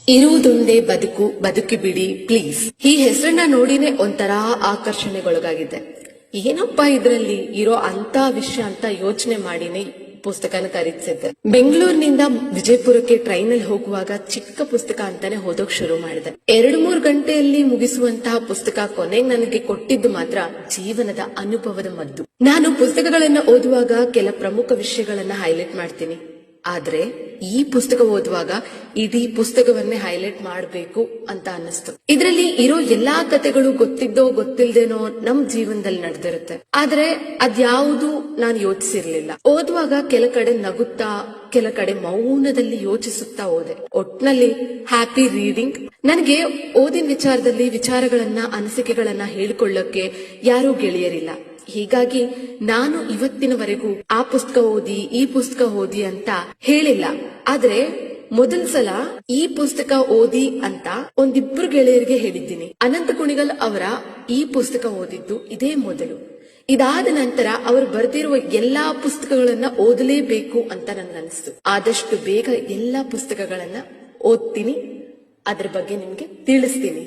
ಇರುವುದೊಂದೇ ಬದುಕು, ಬದುಕಿ ಬಿಡಿ ಪ್ಲೀಸ್. ಈ ಹೆಸರನ್ನ ನೋಡಿನೇ ಒಂಥರ ಆಕರ್ಷಣೆಗೊಳಗಾಗಿದೆ. ಏನಪ್ಪಾ ಇದ್ರಲ್ಲಿ ಇರೋ ಅಂತ ವಿಷಯ ಅಂತ ಯೋಚನೆ ಮಾಡಿನೇ ಪುಸ್ತಕನ ಖರೀದಿಸಿದ್ದೆ. ಬೆಂಗಳೂರಿನಿಂದ ವಿಜಯಪುರಕ್ಕೆ ಟ್ರೈನ್ ಅಲ್ಲಿ ಹೋಗುವಾಗ ಚಿಕ್ಕ ಪುಸ್ತಕ ಅಂತಾನೆ ಓದೋಕ್ ಶುರು ಮಾಡಿದೆ. 2-3 ಗಂಟೆಯಲ್ಲಿ ಮುಗಿಸುವಂತಹ ಪುಸ್ತಕ ಕೊನೆಗೆ ನನಗೆ ಕೊಟ್ಟಿದ್ದು ಮಾತ್ರ ಜೀವನದ ಅನುಭವದ ಮದ್ದು. ನಾನು ಪುಸ್ತಕಗಳನ್ನ ಓದುವಾಗ ಕೆಲ ಪ್ರಮುಖ ವಿಷಯಗಳನ್ನ ಹೈಲೈಟ್ ಮಾಡ್ತೀನಿ. ಆದ್ರೆ ಈ ಪುಸ್ತಕ ಓದುವಾಗ ಇಡೀ ಪುಸ್ತಕವನ್ನೇ ಹೈಲೈಟ್ ಮಾಡಬೇಕು ಅಂತ ಅನ್ನಿಸ್ತು. ಇದರಲ್ಲಿ ಇರೋ ಎಲ್ಲಾ ಕಥೆಗಳು ಗೊತ್ತಿದ್ದೋ ಗೊತ್ತಿಲ್ದೇನೋ ನಮ್ ಜೀವನದಲ್ಲಿ ನಡೆದಿರುತ್ತೆ. ಆದ್ರೆ ಅದ್ಯಾವುದು ನಾನು ಯೋಚಿಸಿರ್ಲಿಲ್ಲ. ಓದುವಾಗ ಕೆಲ ಕಡೆ ನಗುತ್ತಾ, ಕೆಲ ಕಡೆ ಮೌನದಲ್ಲಿ ಯೋಚಿಸುತ್ತಾ ಹೋದೆ. ಒಟ್ನಲ್ಲಿ ಹ್ಯಾಪಿ ರೀಡಿಂಗ್. ನನಗೆ ಓದಿನ ವಿಚಾರಗಳನ್ನ ಅನಿಸಿಕೆಗಳನ್ನ ಹೇಳ್ಕೊಳ್ಳೋಕೆ ಯಾರೂ ಗೆಳೆಯರಿಲ್ಲ. ಹೀಗಾಗಿ ನಾನು ಇವತ್ತಿನವರೆಗೂ ಆ ಪುಸ್ತಕ ಓದಿ ಈ ಪುಸ್ತಕ ಓದಿ ಅಂತ ಹೇಳಿಲ್ಲ. ಆದ್ರೆ ಮೊದಲ ಸಲ ಈ ಪುಸ್ತಕ ಓದಿ ಅಂತ ಒಂದಿಬ್ರು ಗೆಳೆಯರಿಗೆ ಹೇಳಿದ್ದೀನಿ. ಅನಂತ ಕುಣಿಗಲ್ ಅವರ ಈ ಪುಸ್ತಕ ಓದಿದ್ದು ಇದೇ ಮೊದಲು. ಇದಾದ ನಂತರ ಅವರು ಬರೆದಿರುವ ಎಲ್ಲಾ ಪುಸ್ತಕಗಳನ್ನ ಓದಲೇಬೇಕು ಅಂತ ನನ್ಗನ್ನಿಸ್ತು. ಆದಷ್ಟು ಬೇಗ ಎಲ್ಲಾ ಪುಸ್ತಕಗಳನ್ನ ಓದ್ತೀನಿ, ಅದ್ರ ಬಗ್ಗೆ ನಿಮ್ಗೆ ತಿಳಿಸ್ತೀನಿ.